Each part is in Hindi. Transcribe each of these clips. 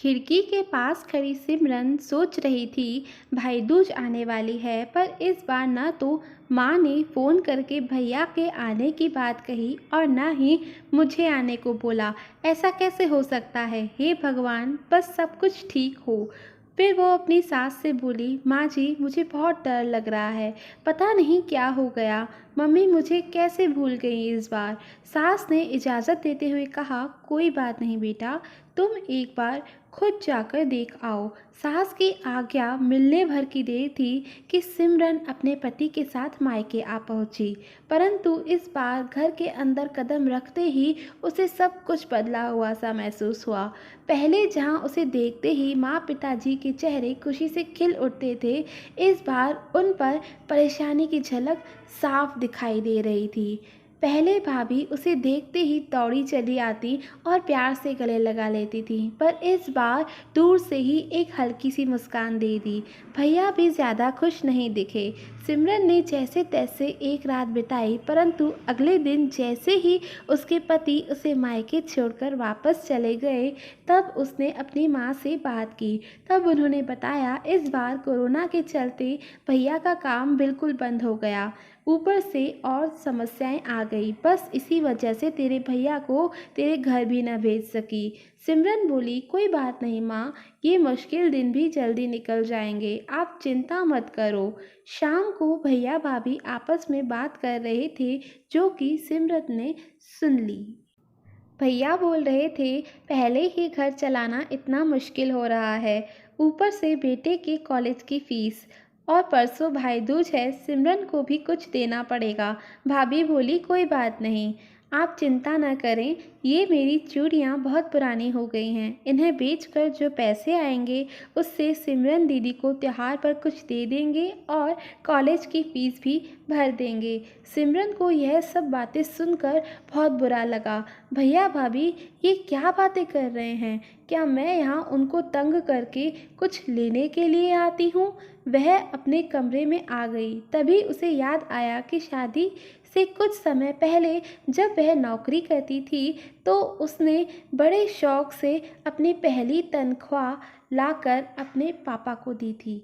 खिड़की के पास खड़ी सिमरन सोच रही थी, भाई दूज आने वाली है, पर इस बार न तो माँ ने फ़ोन करके भैया के आने की बात कही और न ही मुझे आने को बोला। ऐसा कैसे हो सकता है? हे भगवान, बस सब कुछ ठीक हो। फिर वो अपनी सास से बोली, माँ जी, मुझे बहुत डर लग रहा है। पता नहीं क्या हो गया। मम्मी मुझे कैसे भूल गई इस बार। सास ने इजाज़त देते हुए कहा, कोई बात नहीं बेटा, तुम एक बार खुद जाकर देख आओ। सास की आज्ञा मिलने भर की देर थी कि सिमरन अपने पति के साथ मायके आ पहुंची, परंतु इस बार घर के अंदर कदम रखते ही उसे सब कुछ बदला हुआ सा महसूस हुआ। पहले जहां उसे देखते ही माँ पिताजी के चेहरे खुशी से खिल उठते थे, इस बार उन पर परेशानी की झलक साफ दिखाई दे रही थी। पहले भाभी उसे देखते ही दौड़ी चली आती और प्यार से गले लगा लेती थी, पर इस बार दूर से ही एक हल्की सी मुस्कान दे दी। भैया भी ज़्यादा खुश नहीं दिखे। सिमरन ने जैसे तैसे एक रात बिताई, परंतु अगले दिन जैसे ही उसके पति उसे मायके छोड़कर वापस चले गए, तब उसने अपनी माँ से बात की। तब उन्होंने बताया, इस बार कोरोना के चलते भैया का काम बिल्कुल बंद हो गया, ऊपर से और समस्याएं आ गई। बस इसी वजह से तेरे भैया को तेरे घर भी न भेज सकी। सिमरन बोली, कोई बात नहीं माँ, ये मुश्किल दिन भी जल्दी निकल जाएंगे, आप चिंता मत करो। शाम को भैया भाभी आपस में बात कर रहे थे, जो कि सिमरन ने सुन ली। भैया बोल रहे थे, पहले ही घर चलाना इतना मुश्किल हो रहा है, ऊपर से बेटे के कॉलेज की फीस, और परसों भाई दूज है, सिमरन को भी कुछ देना पड़ेगा। भाभी बोली, कोई बात नहीं, आप चिंता न करें, ये मेरी चूड़ियाँ बहुत पुरानी हो गई हैं, इन्हें बेचकर जो पैसे आएंगे उससे सिमरन दीदी को त्योहार पर कुछ दे देंगे और कॉलेज की फ़ीस भी भर देंगे। सिमरन को यह सब बातें सुनकर बहुत बुरा लगा। भैया भाभी ये क्या बातें कर रहे हैं? क्या मैं यहाँ उनको तंग करके कुछ लेने के लिए आती हूँ? वह अपने कमरे में आ गई। तभी उसे याद आया कि शादी से कुछ समय पहले जब वह नौकरी करती थी, तो उसने बड़े शौक से अपनी पहली तनख्वाह लाकर अपने पापा को दी थी।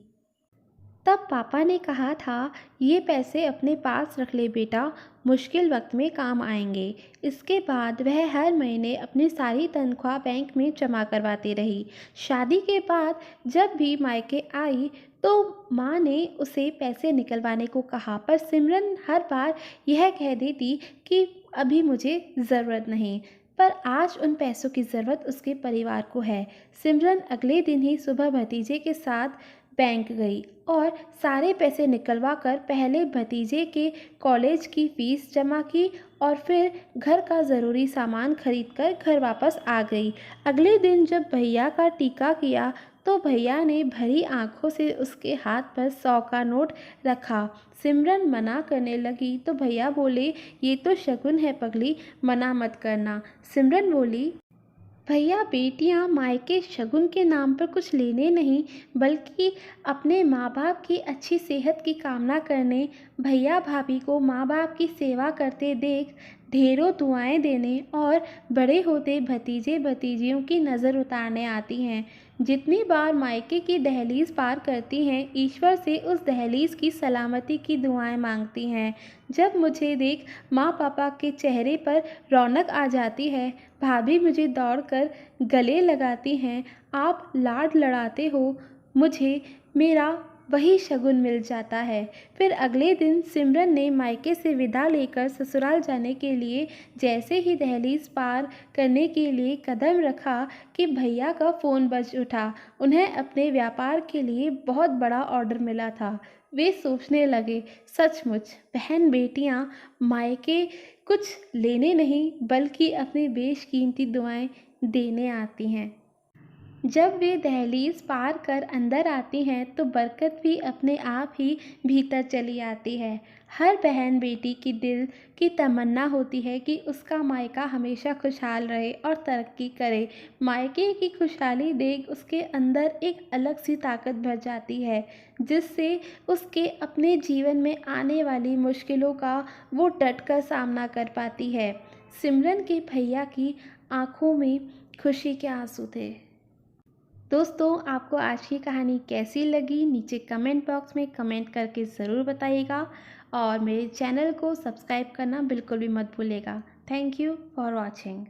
तब पापा ने कहा था, ये पैसे अपने पास रख ले बेटा, मुश्किल वक्त में काम आएंगे। इसके बाद वह हर महीने अपनी सारी तनख्वाह बैंक में जमा करवाती रही। शादी के बाद जब भी मायके आई, तो माँ ने उसे पैसे निकलवाने को कहा, पर सिमरन हर बार यह कह देती कि अभी मुझे ज़रूरत नहीं। पर आज उन पैसों की ज़रूरत उसके परिवार को है। सिमरन अगले दिन ही सुबह भतीजे के साथ बैंक गई और सारे पैसे निकलवा कर पहले भतीजे के कॉलेज की फ़ीस जमा की और फिर घर का ज़रूरी सामान खरीद कर घर वापस आ गई। अगले दिन जब भैया का टीका किया, तो भैया ने भरी आंखों से उसके हाथ पर 100 का नोट रखा। सिमरन मना करने लगी तो भैया बोले, ये तो शगुन है पगली, मना मत करना। सिमरन बोली, भैया बेटियां मायके शगुन के नाम पर कुछ लेने नहीं, बल्कि अपने माँ बाप की अच्छी सेहत की कामना करने, भैया भाभी को माँ बाप की सेवा करते देख ढेरों दुआएं देने और बड़े होते भतीजे भतीजियों की नज़र उतारने आती हैं। जितनी बार मायके की दहलीज पार करती हैं, ईश्वर से उस दहलीज की सलामती की दुआएं मांगती हैं। जब मुझे देख माँ पापा के चेहरे पर रौनक आ जाती है, भाभी मुझे दौड़कर गले लगाती हैं, आप लाड लड़ाते हो, मुझे मेरा वही शगुन मिल जाता है। फिर अगले दिन सिमरन ने मायके से विदा लेकर ससुराल जाने के लिए जैसे ही दहलीज पार करने के लिए कदम रखा कि भैया का फ़ोन बज उठा। उन्हें अपने व्यापार के लिए बहुत बड़ा ऑर्डर मिला था। वे सोचने लगे, सचमुच बहन बेटियां मायके कुछ लेने नहीं, बल्कि अपनी बेशकीमती दुआएं देने आती हैं। जब वे दहलीज पार कर अंदर आती हैं, तो बरकत भी अपने आप ही भीतर चली आती है। हर बहन बेटी की दिल की तमन्ना होती है कि उसका मायका हमेशा खुशहाल रहे और तरक्की करे। मायके की खुशहाली देख उसके अंदर एक अलग सी ताकत भर जाती है, जिससे उसके अपने जीवन में आने वाली मुश्किलों का वो डट कर सामना कर पाती है। सिमरन के भैया की आंखों में खुशी के आंसू थे। दोस्तों आपको आज की कहानी कैसी लगी नीचे कमेंट बॉक्स में कमेंट करके ज़रूर बताइएगा और मेरे चैनल को सब्सक्राइब करना बिल्कुल भी मत भूलिएगा। Thank you for watching.